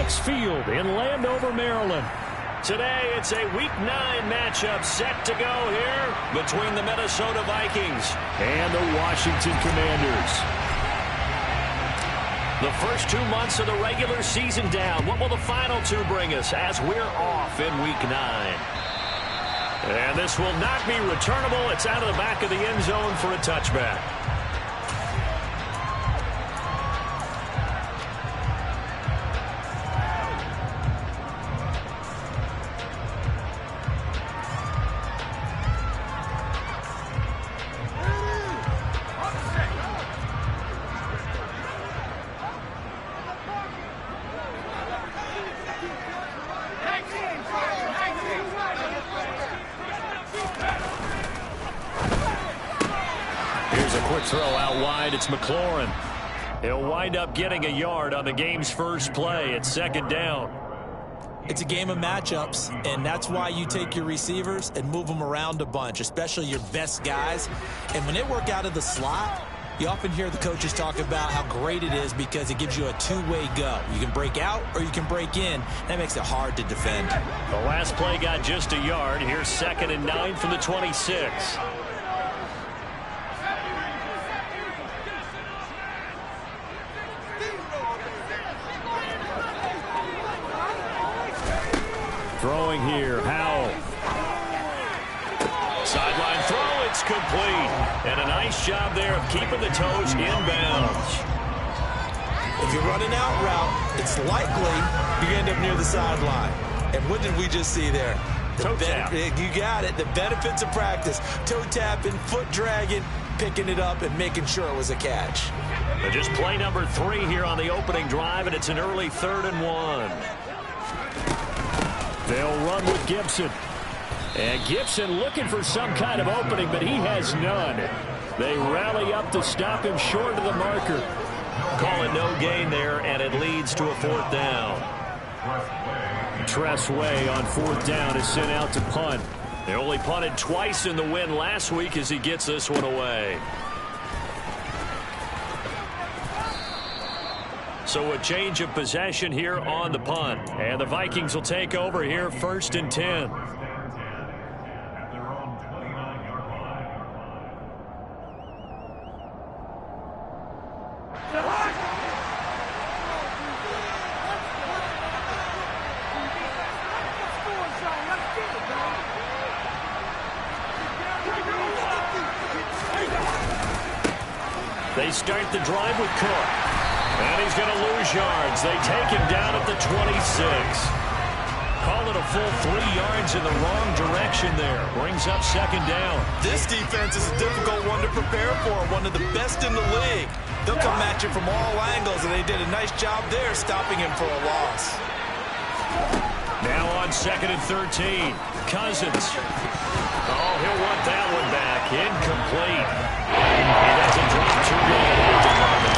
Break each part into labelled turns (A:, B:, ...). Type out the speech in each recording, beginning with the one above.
A: FedEx Field in Landover, Maryland.
B: Today, it's a Week 9 matchup set to go here between the Minnesota Vikings
A: and the Washington Commanders.
B: The first 2 months of the regular season down. What will the final 2 bring us as we're off in Week 9? And this will not be returnable. It's out of the back of the end zone for a touchback.
A: Throw out wide. It's McLaurin. He'll wind up getting a yard on the game's first play. It's second down.
C: It's a game of matchups, and that's why you take your receivers and move them around a bunch, especially your best guys. And when they work out of the slot, you often hear the coaches talk about how great it is because it gives you a two-way go. You can break out or you can break in. That makes it hard to defend.
A: The last play got just a yard. Here's 2nd and 9 from the 26. Throwing here, Howell.
B: Sideline throw, it's complete. And a nice job there of keeping the toes inbounds.
C: If you're running out route, it's likely you end up near the sideline. And what did we just see there?
A: Toe tap.
C: You got it. The benefits of practice. Toe tapping, foot dragging, picking it up, and making sure it was a catch.
A: Just play number 3 here on the opening drive, and it's an early 3rd and 1. They'll run with Gibson. And Gibson looking for some kind of opening, but he has none. They rally up to stop him short of the marker.
B: Call it no gain there, and it leads to a 4th down.
A: Tressway on 4th down is sent out to punt. They only punted twice in the win last week as he gets this one away. So a change of possession here on the punt. And the Vikings will take over here 1st and 10. They start the drive with Cook. And he's going to lose yards. They take him down at the 26. Call it a full 3 yards in the wrong direction there. Brings up 2nd down.
C: This defense is a difficult one to prepare for. One of the best in the league. They'll come at you from all angles, and they did a nice job there stopping him for a loss.
A: Now on 2nd and 13. Cousins. Oh, he'll want that one back. Incomplete. He doesn't drop too long.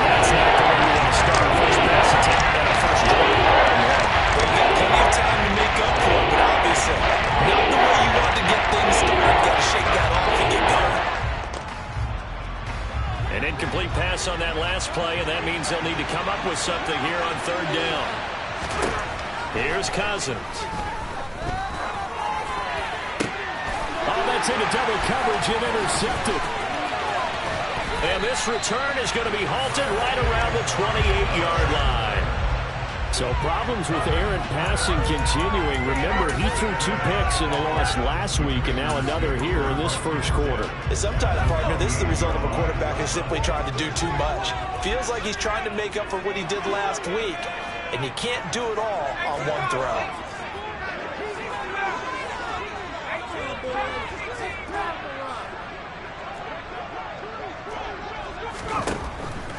A: That's not the way you want to start a first pass attempt at a first drive.
C: They've got plenty of time to make up for it, but obviously not the way you want to get things started. Got to shake that off and get going.
A: An incomplete pass on that last play, and that means they'll need to come up with something here on 3rd down. Here's Cousins. Oh, that's into double coverage and intercepted. And this return is going to be halted right around the 28-yard line. So problems with errant passing continuing. Remember, he threw 2 picks in the loss last week and now another here in this first quarter.
C: Sometimes, partner, this is the result of a quarterback who's simply trying to do too much. Feels like he's trying to make up for what he did last week, and he can't do it all on one throw.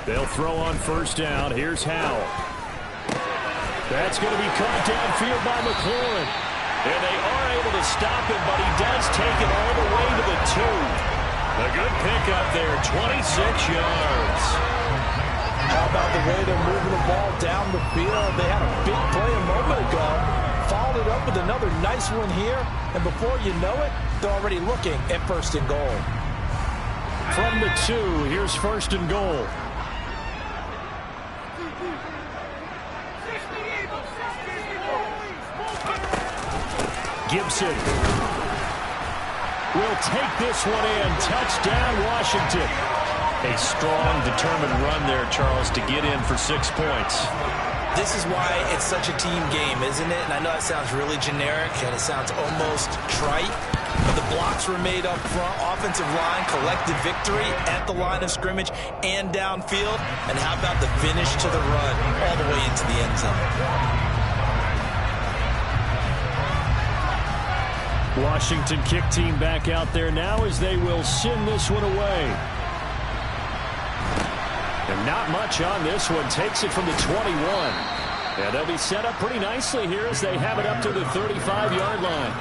A: They'll throw on 1st down. Here's Howell. That's going to be caught downfield by McLaurin. And they are able to stop him, but he does take it all the way to the 2. A good pickup there, 26 yards.
C: How about the way they're moving the ball down the field? They had a big play a moment ago. Followed it up with another nice one here. And before you know it, they're already looking at 1st and goal.
A: From the 2, here's 1st and goal. Gibson will take this one in. Touchdown, Washington.
B: A strong, determined run there, Charles, to get in for 6 points.
C: This is why it's such a team game, isn't it? And I know it sounds really generic and it sounds almost trite, but the blocks were made up front, offensive line, collective victory at the line of scrimmage and downfield. And how about the finish to the run all the way into the end zone?
A: Washington kick team back out there now as they will send this one away. And not much on this one. Takes it from the 21. And they'll be set up pretty nicely here as they have it up to the 35-yard line.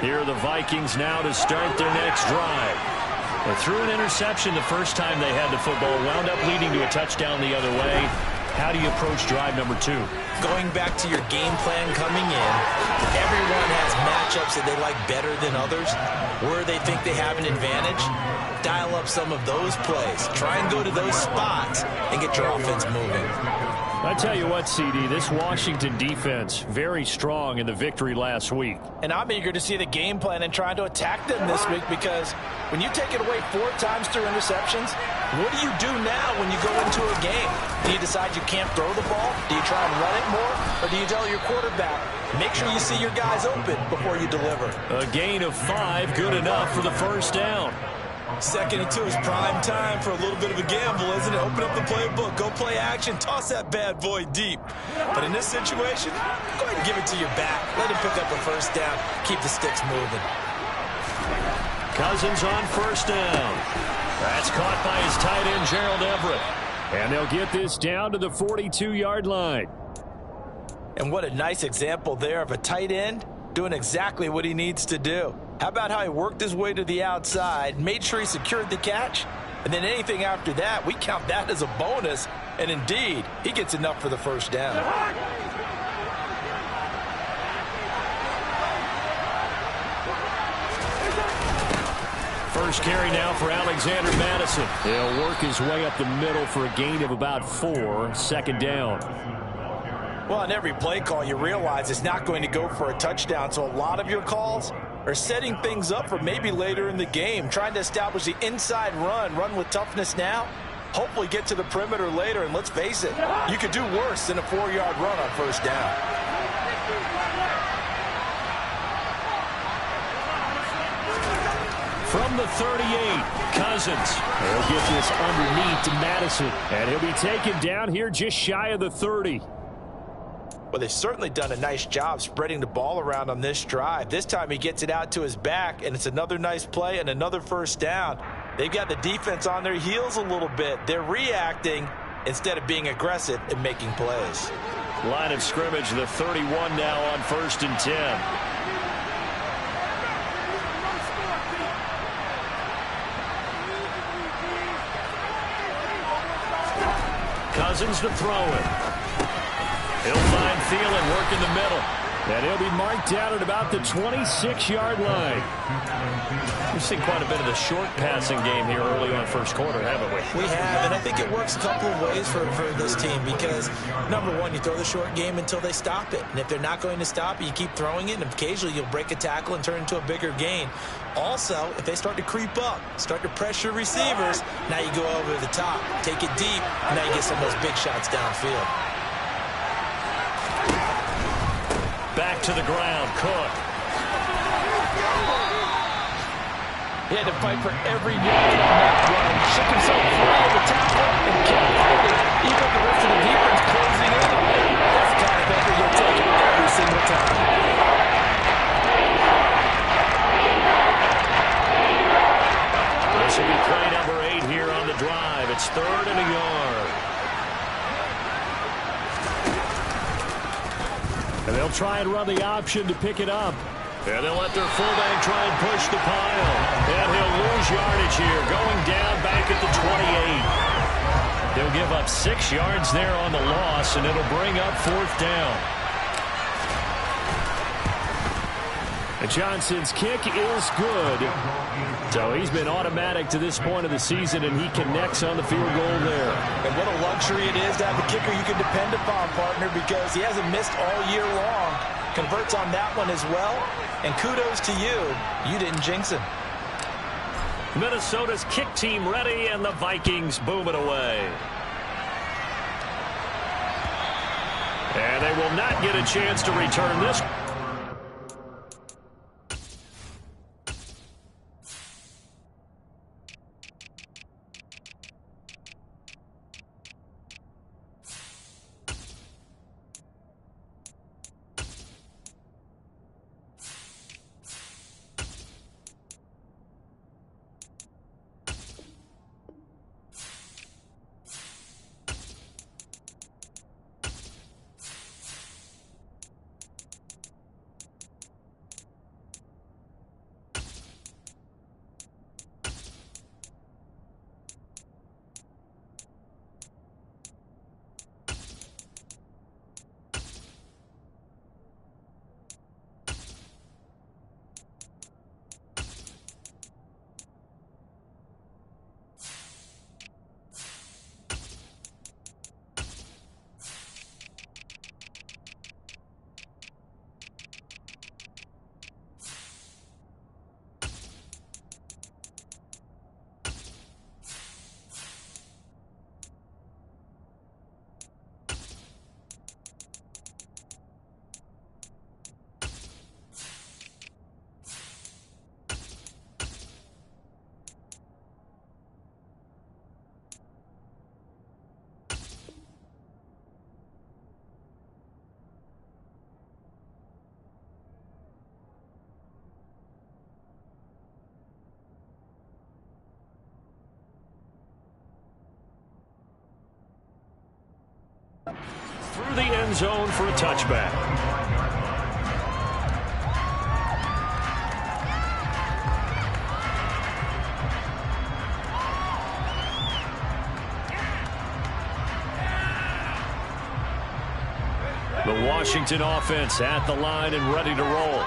A: Here are the Vikings now to start their next drive. They threw an interception the first time they had the football, wound up leading to a touchdown the other way. How do you approach drive number 2?
C: Going back to your game plan coming in, everyone has matchups that they like better than others. Where they think they have an advantage, dial up some of those plays. Try and go to those spots and get your offense moving.
A: I tell you what, CD, this Washington defense, very strong in the victory last week.
C: And I'm eager to see the game plan and trying to attack them this week, because when you take it away 4 times through interceptions, what do you do now when you go into a game? Do you decide you can't throw the ball? Do you try and run it more? Or do you tell your quarterback, make sure you see your guys open before you deliver?
A: A gain of 5, good enough for the first down.
C: 2nd and 2 is prime time for a little bit of a gamble, isn't it? Open up the playbook, go play action, toss that bad boy deep. But in this situation, go ahead and give it to your back. Let him pick up a first down. Keep the sticks moving.
A: Cousins on first down. That's caught by his tight end, Gerald Everett. And they'll get this down to the 42-yard line.
C: And what a nice example there of a tight end doing exactly what he needs to do. How about how he worked his way to the outside, made sure he secured the catch, and then anything after that, we count that as a bonus. And indeed, he gets enough for the first down.
A: First carry now for Alexander Madison. He'll work his way up the middle for a gain of about 4, 2nd down.
C: Well, on every play call, you realize it's not going to go for a touchdown, so a lot of your calls are setting things up for maybe later in the game, trying to establish the inside run with toughness now, hopefully get to the perimeter later, and let's face it, you could do worse than a 4-yard run on first down.
A: From the 38, Cousins. He'll get this underneath to Madison, and he'll be taken down here just shy of the 30.
C: Well, they've certainly done a nice job spreading the ball around on this drive. This time he gets it out to his back, and it's another nice play and another first down. They've got the defense on their heels a little bit. They're reacting instead of being aggressive and making plays.
A: Line of scrimmage, the 31 now on 1st and 10. Cousins to throw it. He'll find Thielen work in the middle. And he'll be marked down at about the 26-yard line. We've seen quite a bit of the short passing game here early on first quarter, haven't we?
C: We have, and I think it works a couple of ways for this team because, number one, you throw the short game until they stop it. And if they're not going to stop it, you keep throwing it, and occasionally you'll break a tackle and turn into a bigger gain. Also, if they start to creep up, start to pressure receivers, now you go over the top, take it deep, and now you get some of those big shots downfield.
A: Back to the ground, Cook.
C: He had to fight for every yard on that run. Shook himself free of the tackle and kept fighting. Even the rest of the defense closing in on him. That's the kind of effort you'll take every single time.
A: This will be play number 8 here on the drive. It's 3rd and a yard. And they'll try and run the option to pick it up. And they'll let their fullback try and push the pile. And he'll lose yardage here, going down back at the 28. They'll give up 6 yards there on the loss, and it'll bring up 4th down. Johnson's kick is good. So he's been automatic to this point of the season, and he connects on the field goal there.
C: And what a luxury it is to have a kicker you can depend upon, partner, because he hasn't missed all year long. Converts on that one as well. And kudos to you. You didn't jinx him.
A: Minnesota's kick team ready, and the Vikings boom it away. And they will not get a chance to return this. Through the end zone for a touchback. The Washington offense at the line and ready to roll.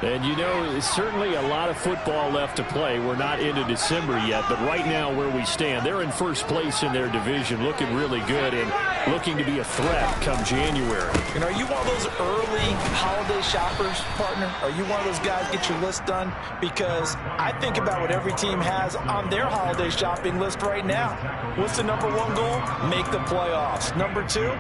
A: And, you know, certainly a lot of football left to play. We're not into December yet, but right now where we stand, they're in first place in their division, looking really good and looking to be a threat come January.
C: And are you one of those early holiday shoppers, partner? Are you one of those guys get your list done? Because I think about what every team has on their holiday shopping list right now. What's the number one goal? Make the playoffs. Number two,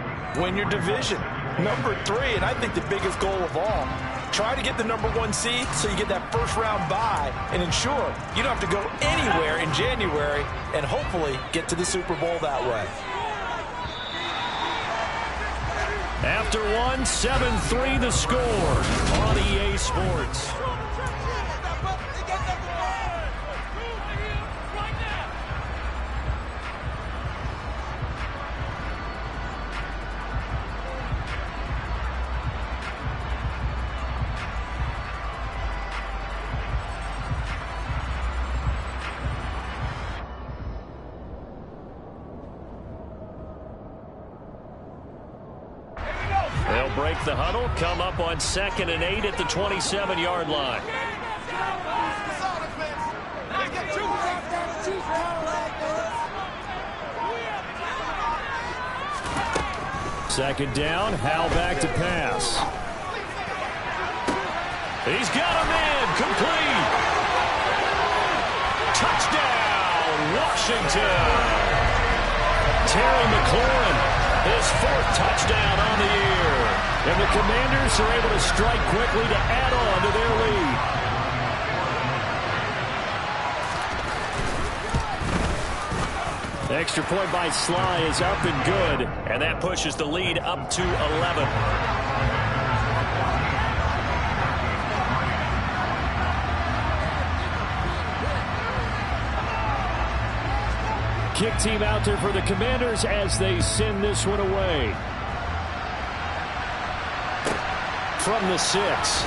C: win your division. Number three, and I think the biggest goal of all, try to get the number one seed so you get that first round bye and ensure you don't have to go anywhere in January and hopefully get to the Super Bowl that way.
A: After one, 7-3 the score on EA Sports. They'll break the huddle, come up on 2nd and 8 at the 27-yard line. Second down, Howell back to pass. He's got him in, complete. Touchdown, Washington. Terry McLaurin. His 4th touchdown on the year. And the Commanders are able to strike quickly to add on to their lead. Extra point by Sly is up and good. And that pushes the lead up to 11. Kick team out there for the Commanders as they send this one away. From the 6.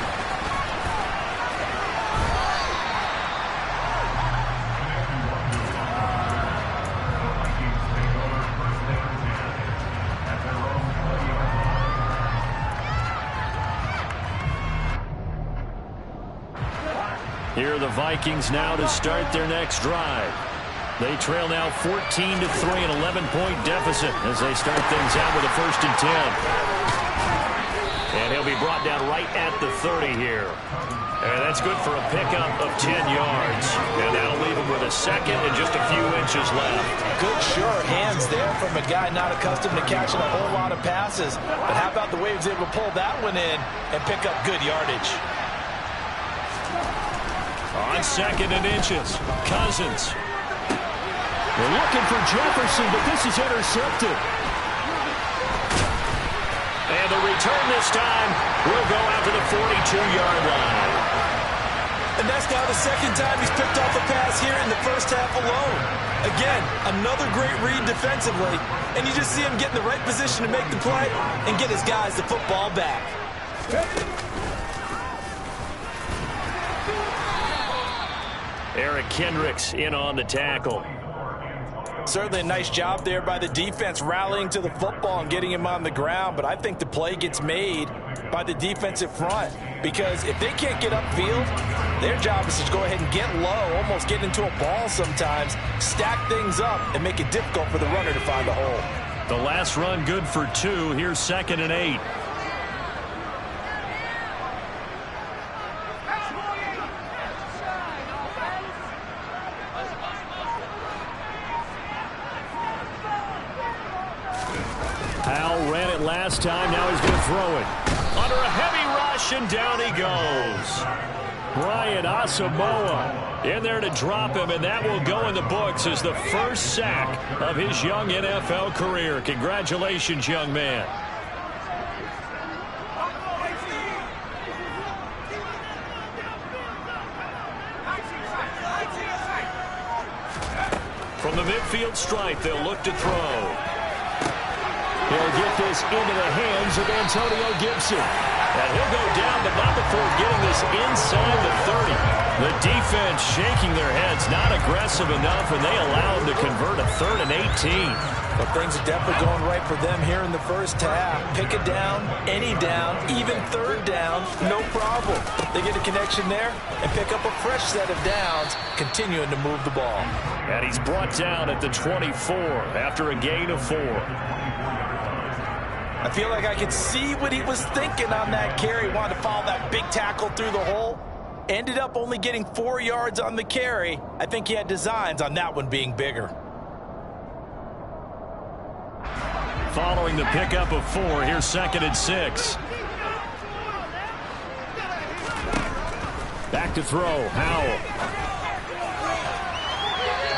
B: Here are the Vikings now to start their next drive. They trail now 14-3, an 11-point deficit as they start things out with a 1st and 10. And he'll be brought down right at the 30 here. And that's good for a pickup of 10 yards. And that'll leave him with a 2nd and just a few inches left.
C: Good sure hands there from a guy not accustomed to catching a whole lot of passes. But how about the way he was able to pull that one in and pick up good yardage?
B: On 2nd and inches, Cousins.
A: They're looking for Jefferson, but this is intercepted.
B: And the return this time will go out to the 42-yard line.
C: And that's now the 2nd time he's picked off a pass here in the first half alone. Again, another great read defensively. And you just see him get in the right position to make the play and get his guys the football back.
B: Eric Kendricks in on the tackle.
C: Certainly a nice job there by the defense rallying to the football and getting him on the ground, but I think the play gets made by the defensive front because if they can't get upfield, their job is to go ahead and get low, almost get into a ball sometimes, stack things up, and make it difficult for the runner to find a hole.
B: The last run good for 2. Here's 2nd and 8. Powell ran it last time. Now he's going to throw it. Under a heavy rush, and down he goes. Brian Asamoah in there to drop him, and that will go in the books as the first sack of his young NFL career. Congratulations, young man. From the midfield stripe, they'll look to throw.
A: He'll get this into the hands of Antonio Gibson.
B: And he'll go down, but not before getting this inside the 30. The defense shaking their heads, not aggressive enough, and they allow him to convert a 3rd and 18.
C: But things are definitely going right for them here in the first half. Pick a down, any down, even 3rd down, no problem. They get a connection there and pick up a fresh set of downs, continuing to move the ball.
B: And he's brought down at the 24 after a gain of 4.
C: I feel like I could see what he was thinking on that carry. Wanted to follow that big tackle through the hole. Ended up only getting 4 yards on the carry. I think he had designs on that one being bigger.
B: Following the pickup of 4, here's 2nd and 6. Back to throw, Howell.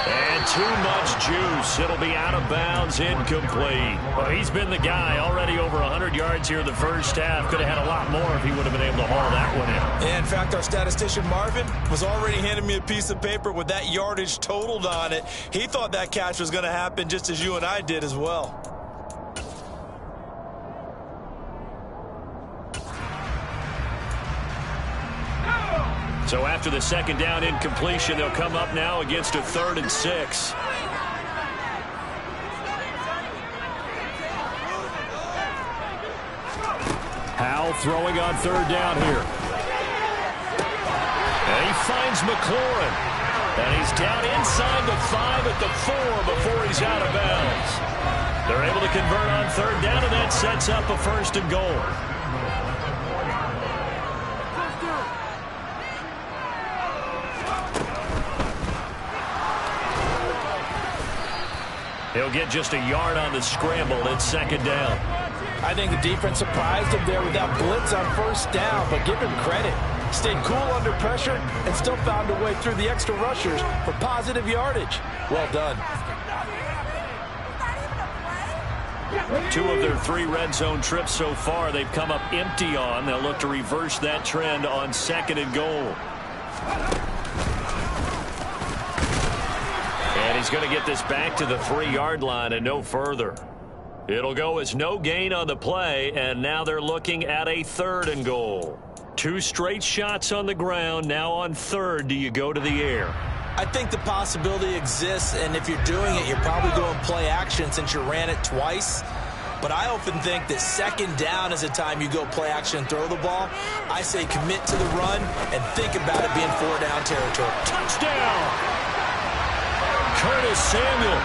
B: And too much juice. It'll be out of bounds, incomplete. Well, he's been the guy already over 100 yards here in the first half. Could have had a lot more if he would have been able to haul that one in.
C: In fact, our statistician Marvin was already handing me a piece of paper with that yardage totaled on it. He thought that catch was going to happen just as you and I did as well.
B: So after the 2nd down incompletion, they'll come up now against a 3rd and 6. Howell throwing on 3rd down here. And he finds McLaurin. And he's down inside the 5 at the 4 before he's out of bounds. They're able to convert on 3rd down, and that sets up a 1st and goal. He'll get just a yard on the scramble. It's 2nd down.
C: I think the defense surprised him there with that blitz on 1st down, but give him credit. Stayed cool under pressure and still found a way through the extra rushers for positive yardage. Well done.
B: 2 of their 3 red zone trips so far, they've come up empty on. They'll look to reverse that trend on 2nd and goal. And he's going to get this back to the 3-yard line and no further. It'll go as no gain on the play, and now they're looking at a 3rd and goal. 2 straight shots on the ground. Now on 3rd, do you go to the air?
C: I think the possibility exists, and if you're doing it, you're probably going play action since you ran it twice. but I often think that second down is a time you go play action and throw the ball. I say commit to the run and think about it being 4-down territory.
B: Touchdown! Curtis Samuel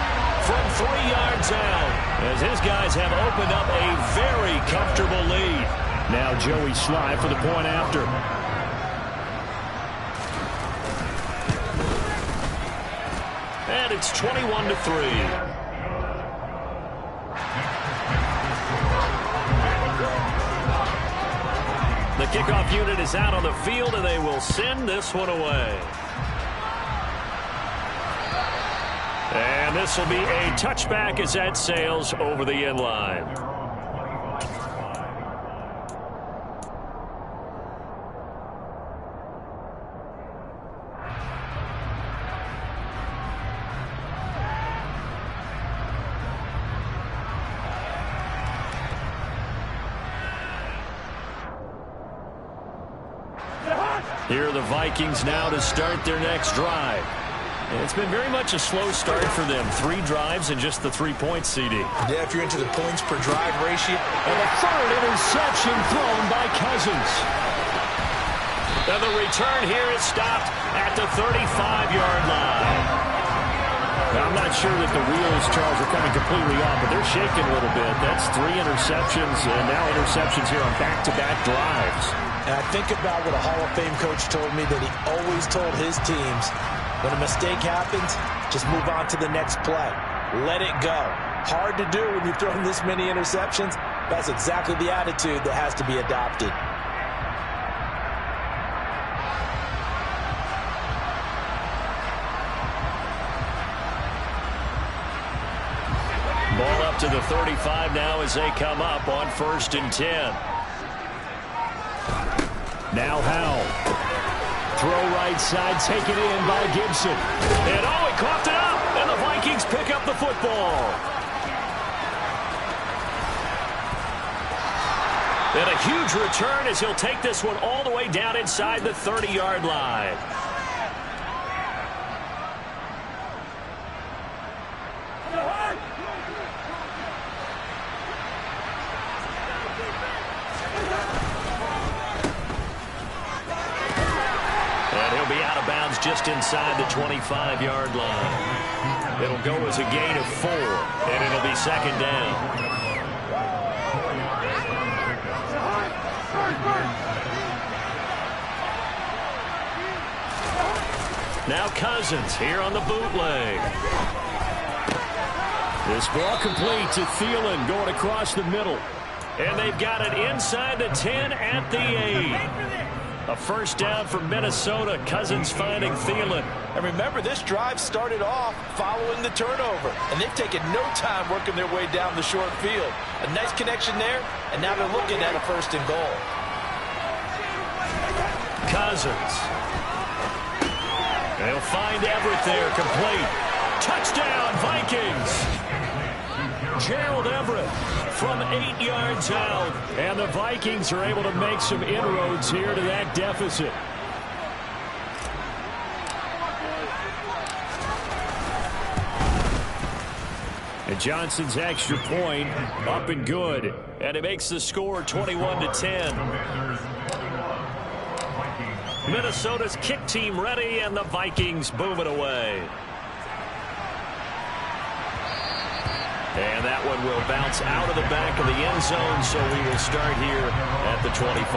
B: from 3 yards out, as his guys have opened up a very comfortable lead.
A: Now Joey Sly for the point after.
B: And it's 21-3. The kickoff unit is out on the field, and they will send this one away. And this will be a touchback as that sails over the end line. Here are the Vikings now to start their next drive. It's been very much a slow start for them. 3 drives and just the 3 points, CD.
C: Yeah, if you're into the points per drive ratio.
A: And a third interception thrown by Cousins.
B: And the return here is stopped at the 35-yard line.
A: Now, I'm not sure that the wheels, Charles, are coming completely off, but they're shaking a little bit. That's 3 interceptions, and now interceptions here on back-to-back drives.
C: And I think about what a Hall of Fame coach told me that he always told his teams, when a mistake happens, just move on to the next play. Let it go. Hard to do when you've thrown this many interceptions. That's exactly the attitude that has to be adopted.
B: Ball up to the 35 now as they come up on 1st and 10.
A: Now Howell. Throw right side, taken in by Gibson.
B: And oh, he coughed it up, and the Vikings pick up the football. And a huge return as he'll take this one all the way down inside the 30-yard line. Just inside the 25-yard line. It'll go as a gain of 4, and it'll be 2nd down. Now Cousins here on the bootleg.
A: This ball complete to Thielen going across the middle.
B: And they've got it inside the 10 at the 8. A 1st down for Minnesota. Cousins finding Thielen.
C: And remember, this drive started off following the turnover. And they've taken no time working their way down the short field. A nice connection there, and now they're looking at a 1st and goal.
B: Cousins. They'll find Everett there, complete. Touchdown, Vikings. Gerald Everett from 8 yards out.
A: And the Vikings are able to make some inroads here to that deficit. And Johnson's extra point up and good.
B: And it makes the score 21-10. Minnesota's kick team ready, and the Vikings boom it away. And that one will bounce out of the back of the end zone, so we will start here at the 25.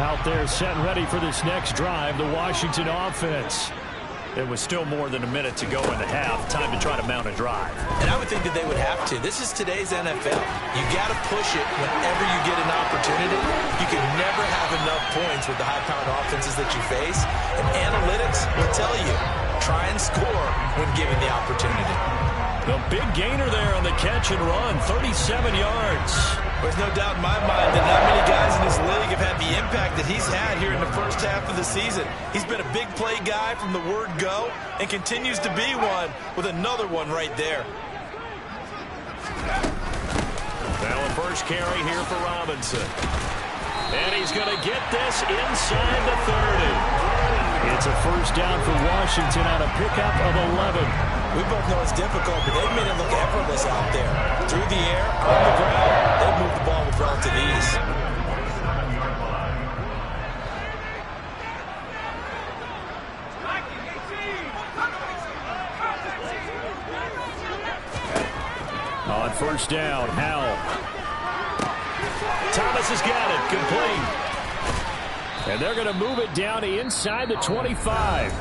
A: Out there set and ready for this next drive, the Washington offense.
B: There was still more than a minute to go in the half. Time to try to mount a drive.
C: And I would think that they would have to. This is today's NFL. You got to push it whenever you get an opportunity. You can never have enough points with the high-powered offenses that you face. And analytics will tell you, try and score when given the opportunity.
B: The big gainer there on the catch and run, 37 yards.
C: There's no doubt in my mind that not many guys in this league have had the impact that he's had here in the first half of the season. He's been a big play guy from the word go and continues to be one with another one right there.
B: Now a first carry here for Robinson. And he's going to get this inside the 30.
A: It's a first down for Washington on a pickup of 11.
C: We both know it's difficult, but they've made it look effortless out there. Through the air, on the ground, they've moved the ball with relative ease.
A: On first down, Howell.
B: Thomas has got it, complete.
A: And they're going to move it down to inside the 25.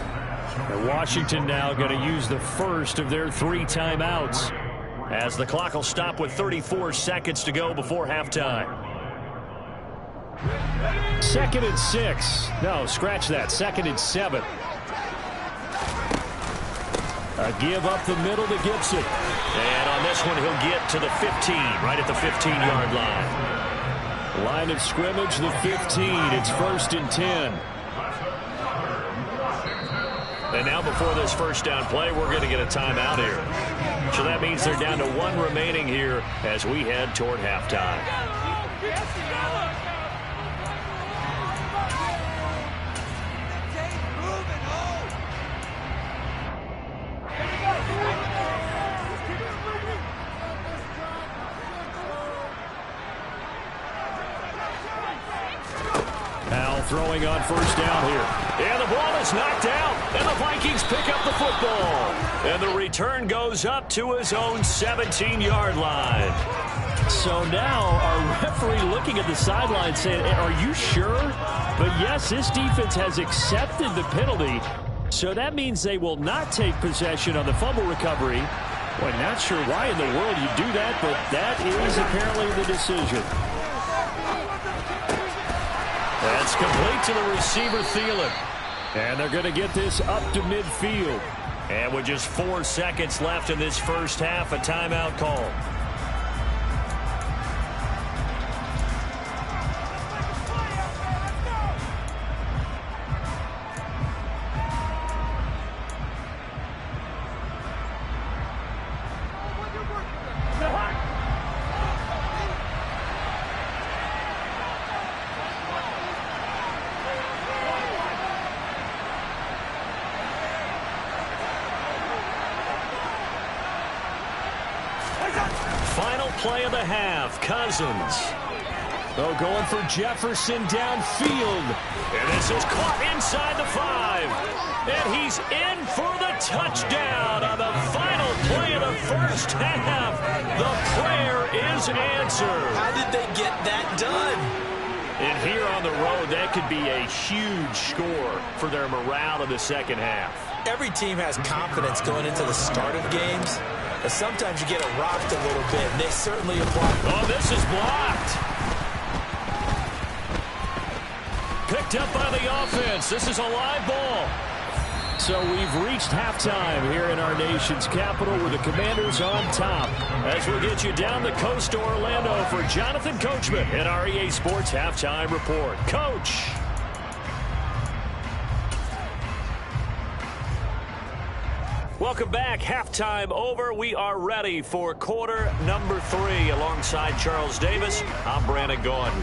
A: And Washington now going to use the first of their 3 timeouts,
B: as the clock will stop with 34 seconds to go before halftime.
A: 2nd and 6. No, scratch that. 2nd and 7. A give up the middle to Gibson.
B: And on this one, he'll get to the 15, right at the 15-yard line.
A: Line of scrimmage, the 15. It's 1st and 10.
B: And now before this first down play, we're going to get a timeout here. So that means they're down to 1 remaining here as we head toward halftime.
A: Throwing on first down here.
B: And the ball is knocked out, and the Vikings pick up the football. And the return goes up to his own 17-yard line.
A: So now our referee looking at the sideline saying, are you sure? But yes, this defense has accepted the penalty. So that means they will not take possession on the fumble recovery. Well, not sure why in the world you do that, but that is apparently the decision.
B: That's complete to the receiver, Thielen.
A: And they're going to get this up to midfield.
B: And with just 4 seconds left in this first half, a timeout call. Play of the half, Cousins.
A: Oh, going for Jefferson downfield.
B: And this is caught inside the 5. And he's in for the touchdown on the final play of the first half. The prayer is answered.
C: How did they get that done?
B: And here on the road, that could be a huge score for their morale in the second half.
C: Every team has confidence going into the start of games. But sometimes you get it rocked a little bit, and they certainly apply.
B: Oh, this is blocked. Picked up by the offense. This is a live ball.
A: So we've reached halftime here in our nation's capital with the Commanders on top.
B: As we get you down the coast to Orlando for Jonathan Coachman at our EA Sports Halftime Report. Coach. Welcome back. Halftime over. We are ready for quarter number 3. Alongside Charles Davis, I'm Brandon Gordon.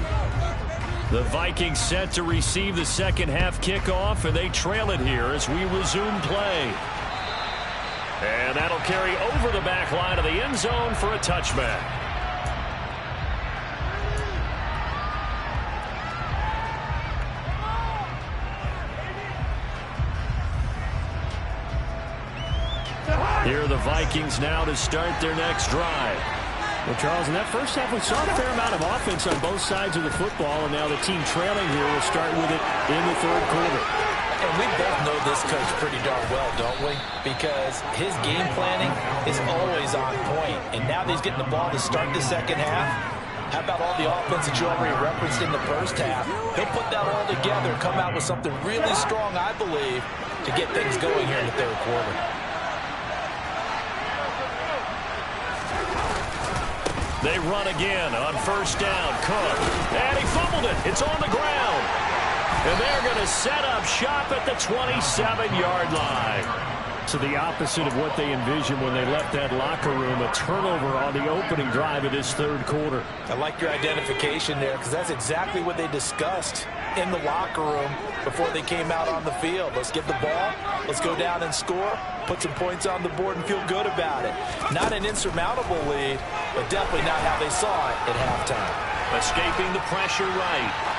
A: The Vikings set to receive the second half kickoff, and they trail it here as we resume play.
B: And that'll carry over the back line of the end zone for a touchback. Here are the Vikings now to start their next drive.
A: Well, Charles, in that first half, we saw a fair amount of offense on both sides of the football, and now the team trailing here will start with it in the third quarter.
C: And we both know this coach pretty darn well, don't we? Because his game planning is always on point. And now that he's getting the ball to start the second half, how about all the offense that you already referenced in the first half? He'll put that all together and come out with something really strong, I believe, to get things going here in the third quarter.
B: They run again on first down. Cook. And he fumbled it. It's on the ground. And they're going to set up shop at the 27-yard line.
A: So the opposite of what they envisioned when they left that locker room, a turnover on the opening drive of this third quarter.
C: I like your identification there because that's exactly what they discussed in the locker room before they came out on the field. Let's get the ball, let's go down and score, put some points on the board and feel good about it. Not an insurmountable lead, but definitely not how they saw it at halftime.
B: Escaping the pressure right.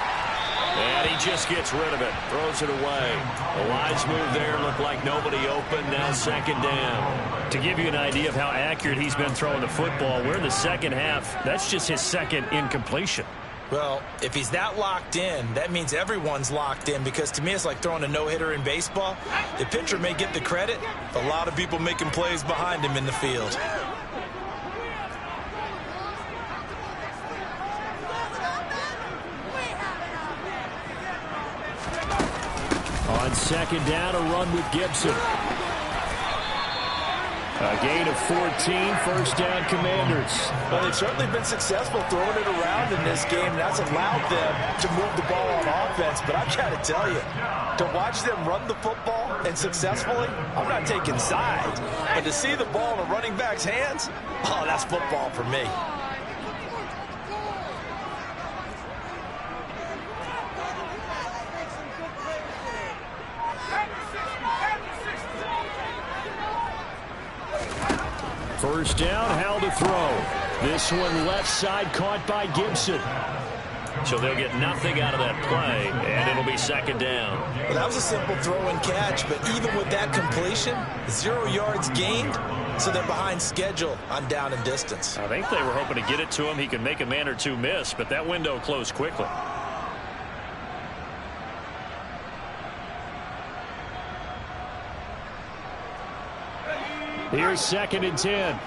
B: And he just gets rid of it, throws it away. A wise move there, looked like nobody open, now second down.
A: To give you an idea of how accurate he's been throwing the football, we're in the second half. That's just his second incompletion.
C: Well, if he's that locked in, that means everyone's locked in, because to me it's like throwing a no-hitter in baseball. The pitcher may get the credit, a lot of people making plays behind him in the field.
A: On second down, a run with Gibson. A gain of 14, first down Commanders.
C: Well, they've certainly been successful throwing it around in this game. That's allowed them to move the ball on offense. But I've got to tell you, to watch them run the football and successfully, I'm not taking sides. But to see the ball in a running back's hands, oh, that's football for me.
A: First down, Howell to throw. This one left side caught by Gibson.
B: So they'll get nothing out of that play, and it'll be second down.
C: Well, that was a simple throw and catch, but even with that completion, 0 yards gained, so they're behind schedule on down and distance.
A: I think they were hoping to get it to him. He could make a man or two miss, but that window closed quickly. Here's second and 10.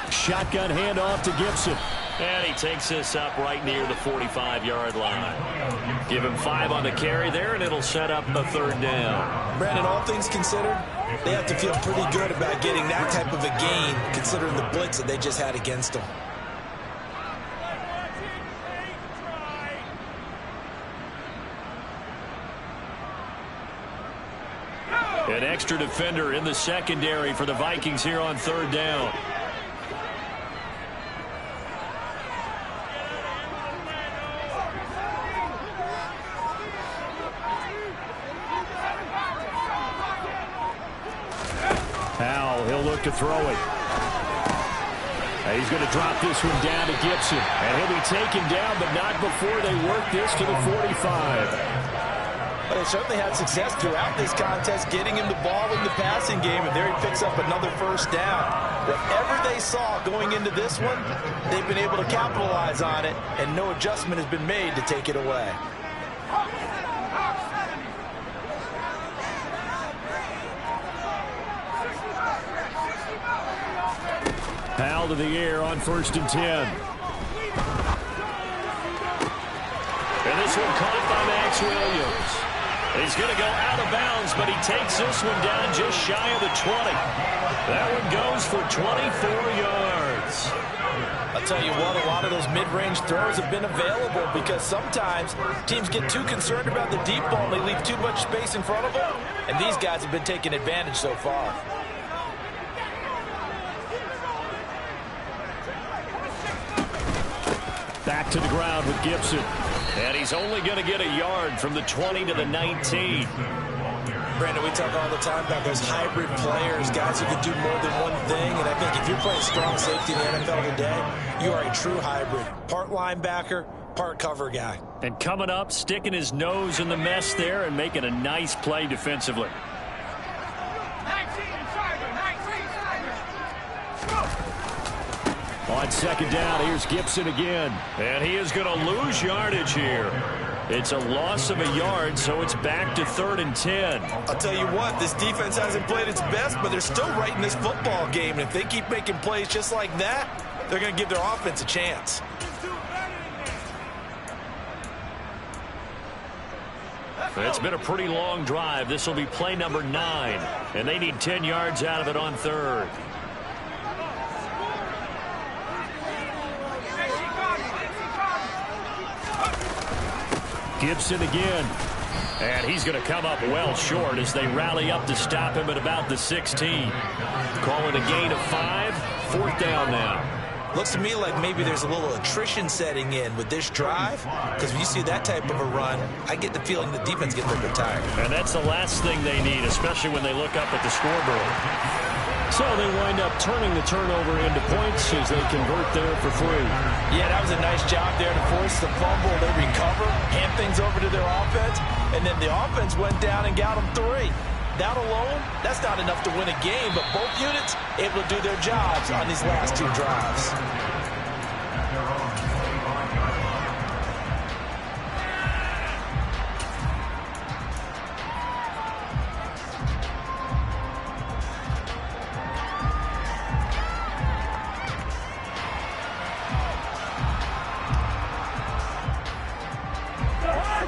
A: Shotgun handoff to Gibson.
B: And he takes this up right near the 45-yard line. Give him 5 on the carry there, and it'll set up a third down.
C: Brandon, all things considered, they have to feel pretty good about getting that type of a gain, considering the blitz that they just had against them.
A: An extra defender in the secondary for the Vikings here on third down. Howell, he'll look to throw it. He's going to drop this one down to Gibson. And he'll be taken down, but not before they work this to the 45.
C: But they certainly had success throughout this contest, getting him the ball in the passing game, and there he picks up another first down. Whatever they saw going into this one, they've been able to capitalize on it, and no adjustment has been made to take it away.
A: Howell to the air on first and 10. And this one caught by Max Williams. He's going to go out of bounds, but he takes this one down just shy of the 20. That one goes for 24 yards.
C: I'll tell you what, a lot of those mid-range throws have been available because sometimes teams get too concerned about the deep ball and they leave too much space in front of them, and these guys have been taking advantage so far.
A: Back to the ground with Gibson. And he's only going to get a yard from the 20 to the 19.
C: Brandon, we talk all the time about those hybrid players, guys who can do more than one thing. And I think if you're playing strong safety in the NFL today, you are a true hybrid. Part linebacker, part cover guy.
A: And coming up, sticking his nose in the mess there and making a nice play defensively. On second down, here's Gibson again. And he is going to lose yardage here. It's a loss of a yard, so it's back to 3rd and 10.
C: I'll tell you what, this defense hasn't played its best, but they're still right in this football game. And if they keep making plays just like that, they're going to give their offense a chance.
A: It's been a pretty long drive. This will be play number 9, and they need 10 yards out of it on 3rd.
B: Gibson again. And he's going to come up well short as they rally up to stop him at about the 16. Call it a gain of 5. 4th down now.
C: Looks to me like maybe there's a little attrition setting in with this drive, because when you see that type of a run, I get the feeling the defense gets a little bit tired.
B: And that's the last thing they need, especially when they look up at the scoreboard.
A: So they wind up turning the turnover into points as they convert there for 3.
C: Yeah, that was a nice job there to force the fumble. They recover, hand things over to their offense, and then the offense went down and got them 3. That alone, that's not enough to win a game, but both units able to do their jobs on these last 2 drives.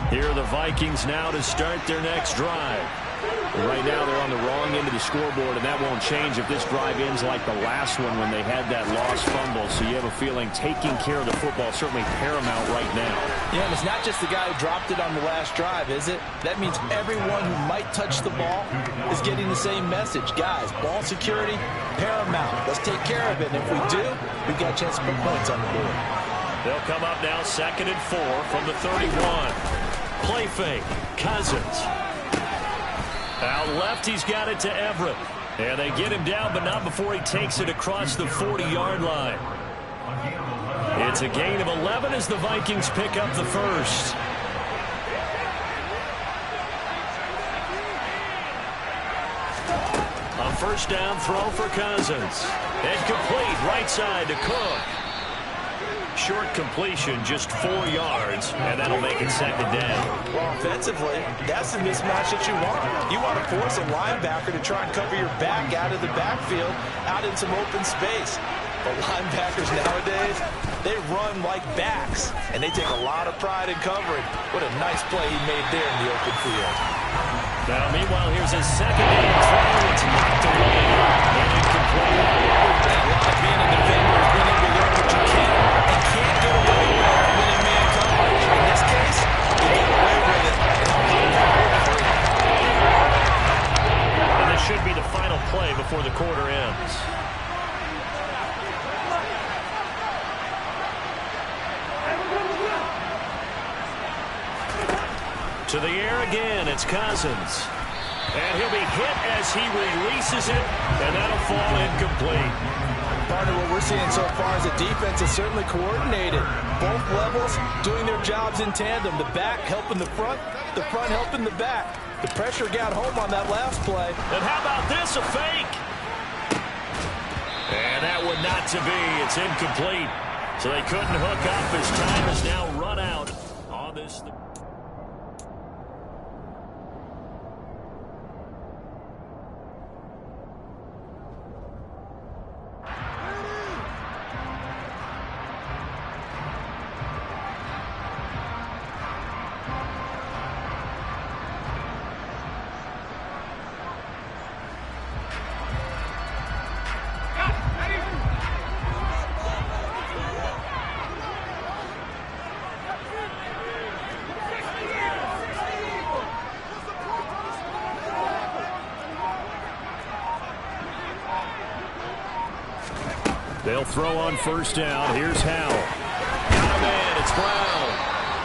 B: Here are the Vikings now to start their next drive.
A: Right now they're on the wrong end of the scoreboard, and that won't change if this drive ends like the last one when they had that lost fumble. So you have a feeling taking care of the football is certainly paramount right now.
C: Yeah, and it's not just the guy who dropped it on the last drive, is it? That means everyone who might touch the ball is getting the same message. Guys, ball security, paramount. Let's take care of it. And if we do, we've got a chance to put points on the board.
B: They'll come up now 2nd and 4 from the 31. Play fake. Cousins. Out left, he's got it to Everett. And they get him down, but not before he takes it across the 40-yard line. It's a gain of 11 as the Vikings pick up the first. On 1st down throw for Cousins. Incomplete, right side to Cook. Short completion, just 4 yards, and that'll make it 2nd down.
C: Well, offensively, that's the mismatch that you want. You want to force a linebacker to try and cover your back out of the backfield, out in some open space. But linebackers nowadays, they run like backs, and they take a lot of pride in covering. What a nice play he made there in the open field.
B: Now, meanwhile, here's his 2nd down throw. It's knocked away and incomplete.
C: A lot of being a defender is being able to learn what you can and can't get away with when in man coverage. In this case, you get away with it.
B: And this should be the final play before the quarter ends. To the air again, it's Cousins. And he'll be hit as he releases it, and that'll fall incomplete.
C: Partner, what we're seeing so far is the defense is certainly coordinated. Both levels doing their jobs in tandem. The back helping the front helping the back. The pressure got home on that last play.
B: And how about this, a fake? And that one not to be. It's incomplete. So they couldn't hook up as time has now run out on this. They'll throw on 1st down. Here's Howell. Got a man. It's Brown.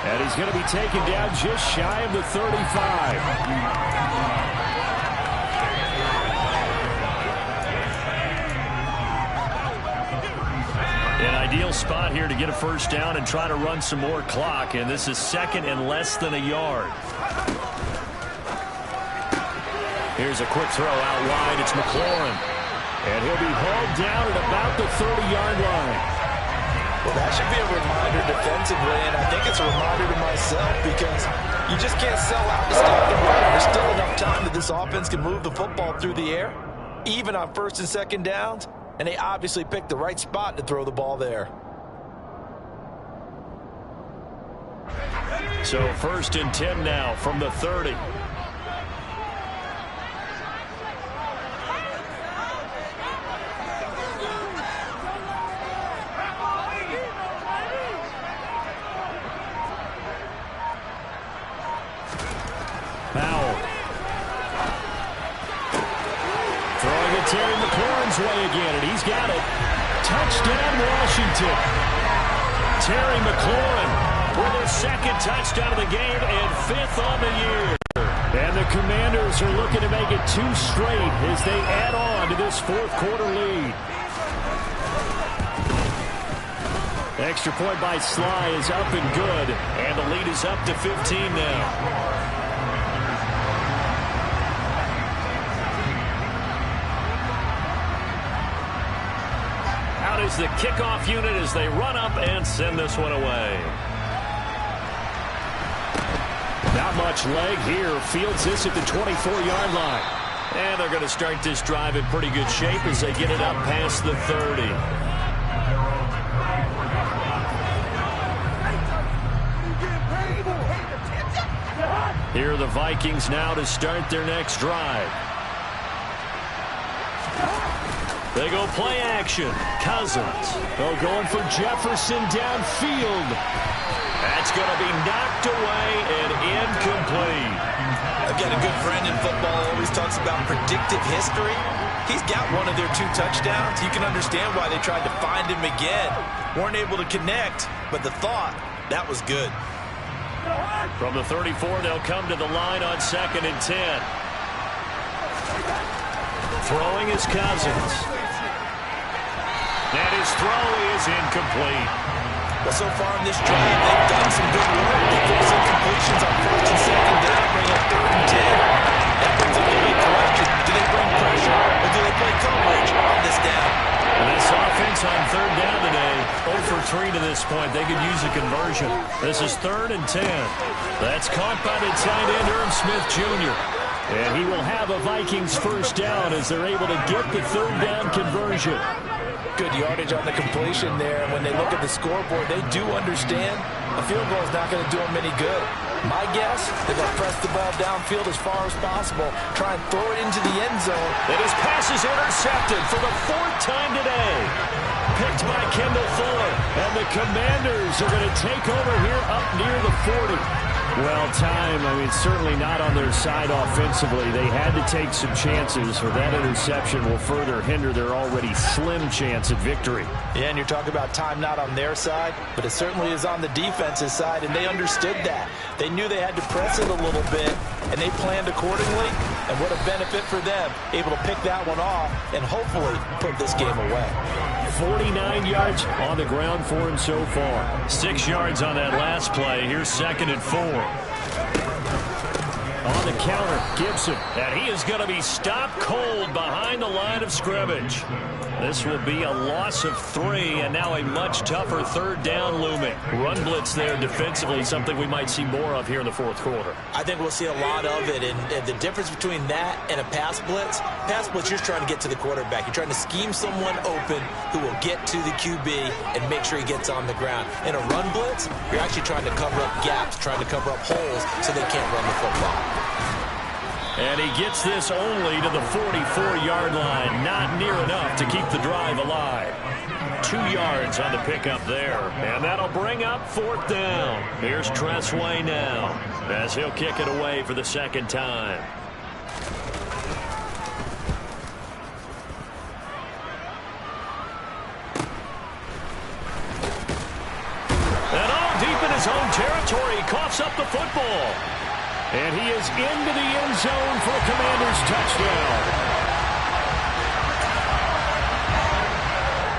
B: And he's going to be taken down just shy of the 35. An ideal spot here to get a 1st down and try to run some more clock. And this is 2nd and less than a yard. Here's a quick throw out wide. It's McLaurin. And he'll be hauled down at about the 30-yard line.
C: Well, that should be a reminder defensively, and I think it's a reminder to myself because you just can't sell out to stop the run. There's still enough time that this offense can move the football through the air, even on 1st and 2nd downs, and they obviously picked the right spot to throw the ball there.
B: So 1st and 10 now from the 30.
A: his way again, and he's got it. Touchdown, Washington. Terry McLaurin with his second touchdown of the game and 5th on the year. And the Commanders are looking to make it 2 straight as they add on to this 4th quarter lead. Extra point by Sly is up and good, and the lead is up to 15 now. Out is the kickoff unit as they run up and send this one away. Not much leg here. Fields this at the 24-yard line. And they're going to start this drive in pretty good shape as they get it up past the 30. Here are the Vikings now to start their next drive. They go play action. Cousins. Oh, going for Jefferson downfield. That's going to be knocked away and incomplete.
C: Again, a good friend in football always talks about predictive history. He's got one of their 2 touchdowns. You can understand why they tried to find him again. Weren't able to connect, but the thought, that was good.
A: From the 34, they'll come to the line on 2nd and 10. Throwing is Cousins. And his throw is incomplete.
C: Well, so far in this drive, they've done some good work. They force incompletions on 1st and 2nd down, bring up 3rd and 10. That brings up the big question. Do they bring pressure or do they play coverage on this down?
A: And this offense on 3rd down today, 0 for 3 to this point. They could use a conversion. This is 3rd and 10. That's caught by the tight end, Irv Smith Jr. And he will have a Vikings first down as they're able to get the 3rd down conversion.
C: Good yardage on the completion there. And when they look at the scoreboard, they do understand a field goal is not going to do them any good. My guess, they're going to press the ball downfield as far as possible, try and throw it into the end zone.
A: And his pass is intercepted for the 4th time today. Picked by Kendall Fuller. And the Commanders are going to take over here up near the 40. Well, certainly not on their side offensively. They had to take some chances, or that interception will further hinder their already slim chance at victory.
C: Yeah, and you're talking about time not on their side, but it certainly is on the defense's side, and they understood that. They knew they had to press it a little bit, and they planned accordingly, and what a benefit for them, able to pick that one off and hopefully put this game away.
A: 49 yards on the ground for him so far. 6 yards on that last play. Here's 2nd and 4. On the counter, Gibson. And he is going to be stopped cold behind the line of scrimmage. This will be a loss of 3, and now a much tougher 3rd down looming. Run blitz there defensively, something we might see more of here in the 4th quarter.
C: I think we'll see a lot of it, and the difference between that and a pass blitz, you're trying to get to the quarterback. You're trying to scheme someone open who will get to the QB and make sure he gets on the ground. In a run blitz, you're actually trying to cover up gaps, trying to cover up holes so they can't run the football.
A: And he gets this only to the 44-yard line. Not near enough to keep the drive alive. 2 yards on the pickup there. And that'll bring up 4th down. Here's Tressway now as he'll kick it away for the 2nd time. And all deep in his own territory, he coughs up the football. And he is into the end zone for a Commanders touchdown.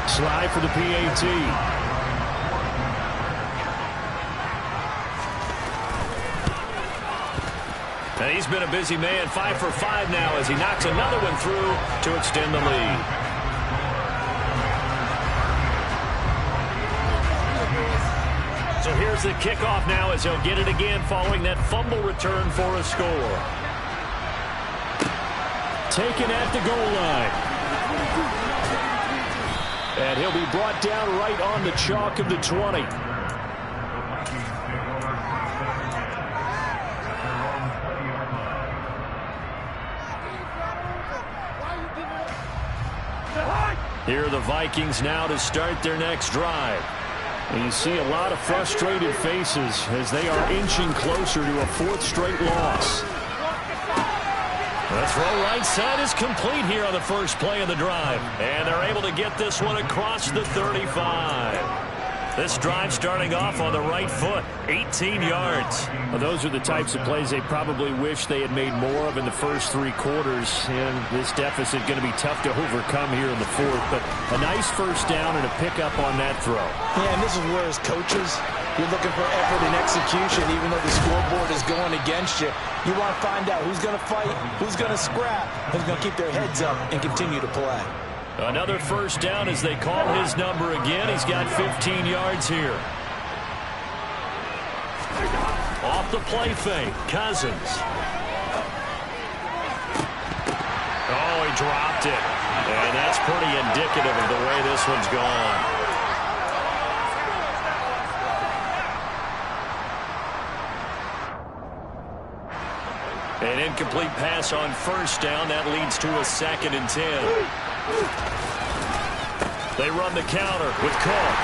A: Slide for the PAT. And he's been a busy man, 5 for 5 now as he knocks another one through to extend the lead. So here's the kickoff now as he'll get it again following that fumble return for a score. Taken at the goal line. And he'll be brought down right on the chalk of the 20. Here are the Vikings now to start their next drive. And you see a lot of frustrated faces as they are inching closer to a 4th straight loss.
B: The throw right side is complete here on the first play of the drive. And they're able to get this one across the 35. This drive starting off on the right foot, 18 yards.
A: Well, those are the types of plays they probably wish they had made more of in the first 3 quarters. And this deficit going to be tough to overcome here in the fourth. But a nice first down and a pickup on that throw.
C: Yeah, and this is where as coaches, you're looking for effort and execution, even though the scoreboard is going against you. You want to find out who's going to fight, who's going to scrap, who's going to keep their heads up and continue to play.
B: Another first down as they call his number again. He's got 15 yards here. Off the play fake, Cousins. Oh, he dropped it. And that's pretty indicative of the way this one's gone. An incomplete pass on first down. That leads to a 2nd and 10. They run the counter with Cook.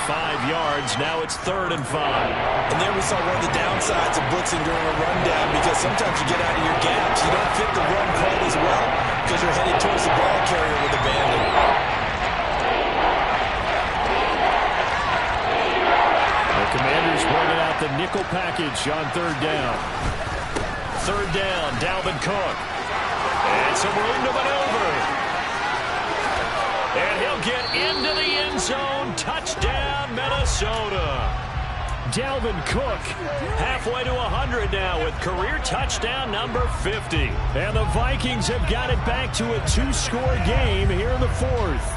B: 5 yards. Now it's 3rd and 5.
C: And there we saw one of the downsides of blitzing during a rundown, because sometimes you get out of your gaps. You don't fit the run quite as well because you're headed towards the ball carrier with abandon.
A: The Commanders bringing out the nickel package on 3rd down.
B: 3rd down, Dalvin Cook. And some room to maneuver. And he'll get into the end zone. Touchdown, Minnesota.
A: Dalvin Cook
B: Halfway to 100 now with career touchdown number 50.
A: and the Vikings have got it back to a 2-score game here in the fourth.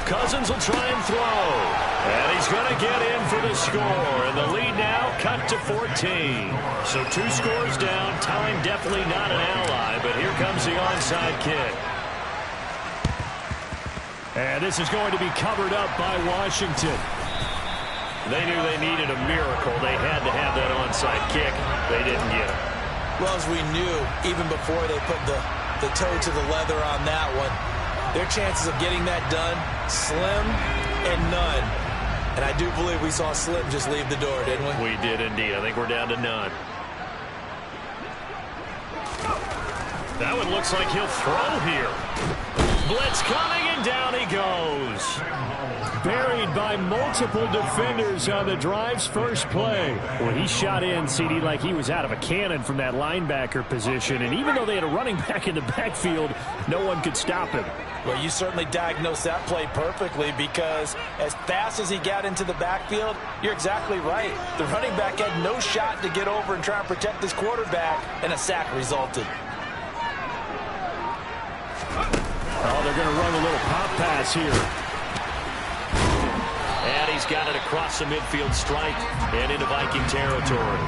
B: Cousins will try and throw. And he's going to get in for the score. And the lead now cut to 14. So 2 scores down. Time definitely not an ally. But here comes the onside kick.
A: And this is going to be covered up by Washington.
B: They knew they needed a miracle. They had to have that onside kick. They didn't get it.
C: Well, as we knew, even before they put the toe to the leather on that one, their chances of getting that done, slim and none. And I do believe we saw Slim just leave the door, didn't we?
B: We did indeed. I think we're down to none. That one looks like he'll throw here. Blitz coming, and down he goes.
A: Buried by multiple defenders on the drive's first play. Well, he shot in, CD, like he was out of a cannon from that linebacker position. And even though they had a running back in the backfield, no one could stop him.
C: Well, you certainly diagnosed that play perfectly, because as fast as he got into the backfield, you're exactly right. The running back had no shot to get over and try and protect his quarterback, and a sack resulted.
A: Oh, they're going to run a little pop pass here.
B: And he's got it across the midfield stripe and into Viking territory.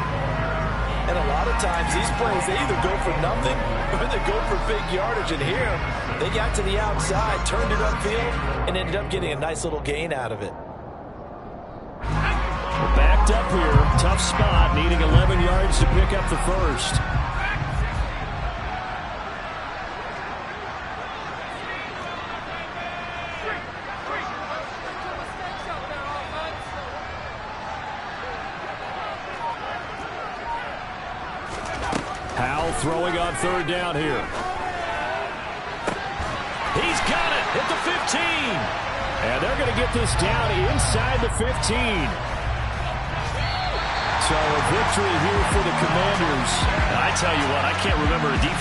C: And a lot of times these plays, they either go for nothing or they go for big yardage. And here, they got to the outside, turned it upfield, and ended up getting a nice little gain out of it.
A: Backed up here. Tough spot, needing 11 yards to pick up the first. Throwing on 3rd down here.
B: He's got it at the 15.
A: And they're going to get this down inside the 15. So a victory here for the Commanders.
B: I tell you what, I can't remember a defense